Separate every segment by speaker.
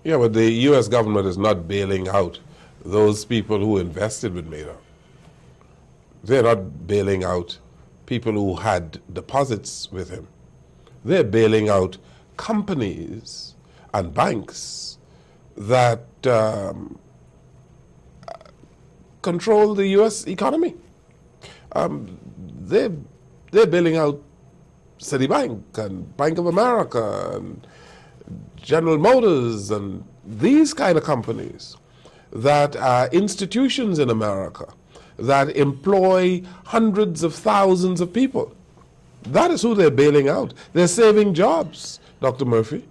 Speaker 1: Yeah, but the U.S. government is not bailing out those people who invested with Madoff. They're not bailing out people who had deposits with him. They're bailing out companies and banks that control the U.S. economy. They're bailing out Citibank and Bank of America and General Motors and these kind of companies that are institutions in America that employ hundreds of thousands of people. That is who they're bailing out. They're saving jobs, Dr. Murphy.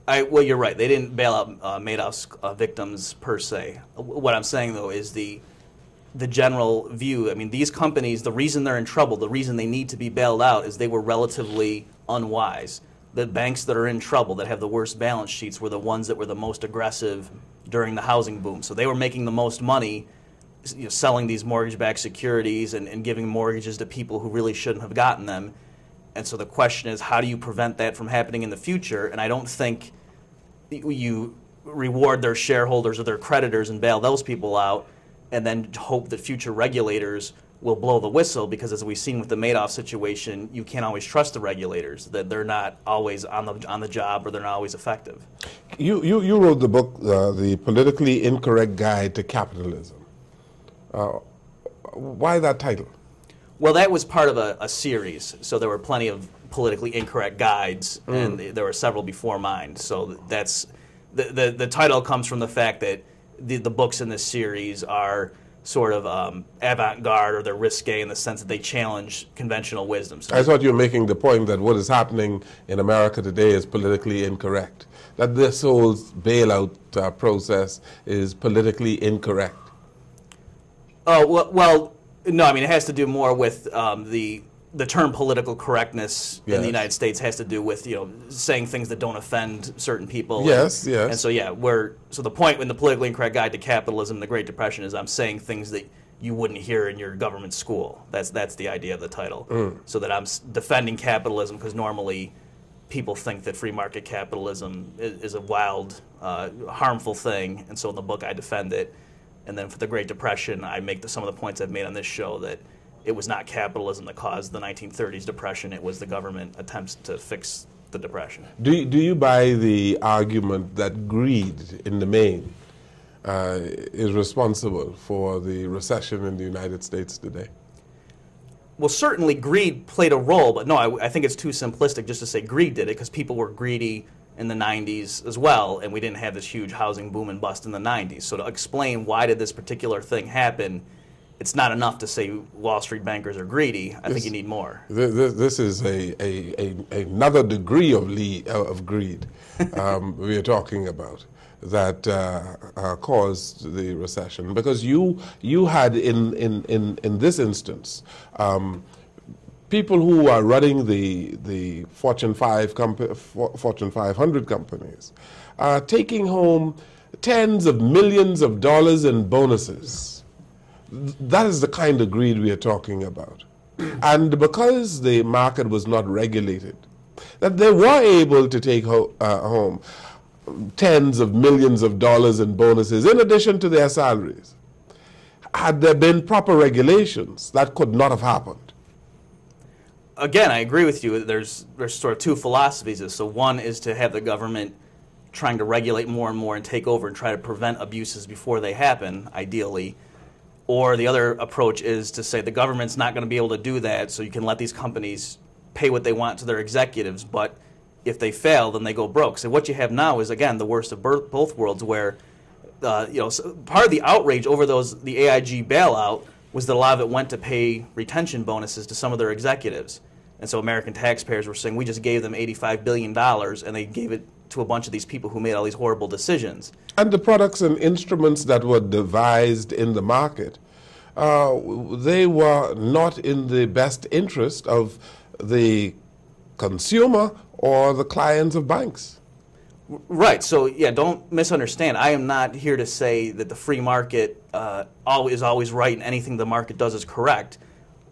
Speaker 2: Well, you're right. They didn't bail out Madoff's victims per se. What I'm saying, though, is the general view. I mean, these companies, the reason they're in trouble, the reason they need to be bailed out is they were relatively unwise. The banks that are in trouble, that have the worst balance sheets, were the ones that were the most aggressive during the housing boom. So they were making the most money, you know, selling these mortgage-backed securities and giving mortgages to people who really shouldn't have gotten them. And so the question is, how do you prevent that from happening in the future? And I don't think you reward their shareholders or their creditors and bail those people out and then hope that future regulators will blow the whistle, because as we've seen with the Madoff situation, you can't always trust the regulators, that they're not always on the job or they're not always effective.
Speaker 1: You wrote the book, The Politically Incorrect Guide to Capitalism. Why that title?
Speaker 2: Well, that was part of a series, so there were plenty of politically incorrect guides, and there were several before mine. So that's the title comes from the fact that the books in this series are sort of avant-garde, or they're risque in the sense that they challenge conventional wisdom. So
Speaker 1: I thought you were making the point that what is happening in America today is politically incorrect, that this whole bailout process is politically incorrect.
Speaker 2: Oh, well, no, I mean, it has to do more with the term political correctness in the United States has to do with, you know, saying things that don't offend certain people.
Speaker 1: Yes,
Speaker 2: yes. And so, yeah, so the point in the Politically Incorrect Guide to Capitalism, the Great Depression, is I'm saying things that you wouldn't hear in your government school. That's the idea of the title. So that I'm defending capitalism, because normally people think that free market capitalism is a wild, harmful thing, and so in the book I defend it. And then for the Great Depression, I make some of the points I've made on this show, that it was not capitalism that caused the 1930s depression. It was the government attempts to fix the depression.
Speaker 1: Do you buy the argument that greed, in the main, is responsible for the recession in the United States today?
Speaker 2: Well, certainly greed played a role, but no, I think it's too simplistic just to say greed did it, because people were greedy in the 90s as well, and we didn't have this huge housing boom and bust in the 90s. So to explain why did this particular thing happen, it's not enough to say Wall Street bankers are greedy. I think you need more.
Speaker 1: This is another degree of greed we are talking about that caused the recession. Because you had in this instance people who are running the Fortune 500 companies are taking home tens of millions of dollars in bonuses. That is the kind of greed we are talking about. And because the market was not regulated, that they were able to take home tens of millions of dollars in bonuses in addition to their salaries. Had there been proper regulations, that could not have happened.
Speaker 2: Again, I agree with you. There's sort of two philosophies. So one is to have the government trying to regulate more and more and take over and try to prevent abuses before they happen, ideally. Or the other approach is to say the government's not going to be able to do that, so you can let these companies pay what they want to their executives, but if they fail, then they go broke. So what you have now is, again, the worst of both worlds, where part of the outrage over the AIG bailout was that a lot of it went to pay retention bonuses to some of their executives. And so American taxpayers were saying, we just gave them $85 billion, and they gave it to a bunch of these people who made all these horrible decisions.
Speaker 1: And the products and instruments that were devised in the market, they were not in the best interest of the consumer or the clients of banks.
Speaker 2: Right. So, yeah, don't misunderstand. I am not here to say that the free market is always right and anything the market does is correct.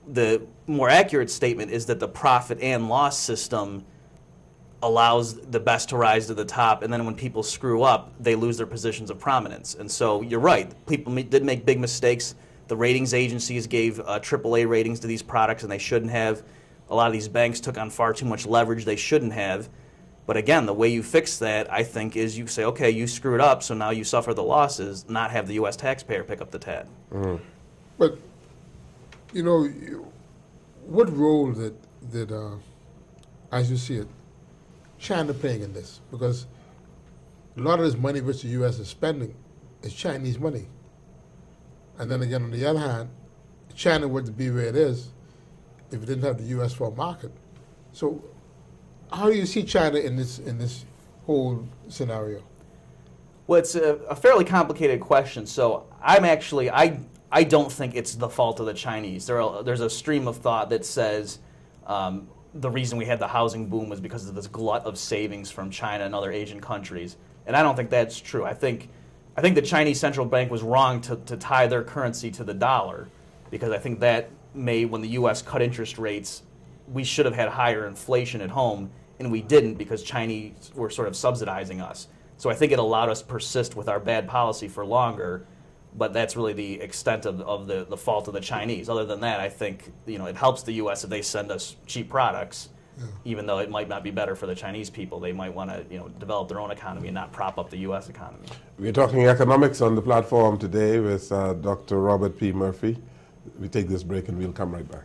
Speaker 2: The more accurate statement is that the profit and loss system allows the best to rise to the top, and then when people screw up, they lose their positions of prominence. And so you're right, people did make big mistakes. The ratings agencies gave AAA ratings to these products, and they shouldn't have. A lot of these banks took on far too much leverage they shouldn't have. But again, the way you fix that, I think, is you say, okay, you screwed up, so now you suffer the losses, not have the U.S. taxpayer pick up the tab.
Speaker 3: But, you know, what role did as you see it, China playing in this? Because a lot of this money which the U.S. is spending is Chinese money. And then again, on the other hand, China wouldn't be where it is if it didn't have the U.S. for a market. So how do you see China in this whole scenario?
Speaker 2: Well, it's a fairly complicated question. So I don't think it's the fault of the Chinese. There's a stream of thought that says the reason we had the housing boom was because of this glut of savings from China and other Asian countries. And I don't think that's true. I think the Chinese central bank was wrong to tie their currency to the dollar, because I think that when the U.S. cut interest rates, we should have had higher inflation at home, and we didn't because Chinese were sort of subsidizing us. So I think it allowed us to persist with our bad policy for longer, but that's really the extent of the fault of the Chinese. Other than that, I think it helps the U.S. if they send us cheap products, even though it might not be better for the Chinese people. They might want to develop their own economy and not prop up the U.S. economy.
Speaker 1: We're talking economics on the platform today with Dr. Robert P. Murphy. We take this break and we'll come right back.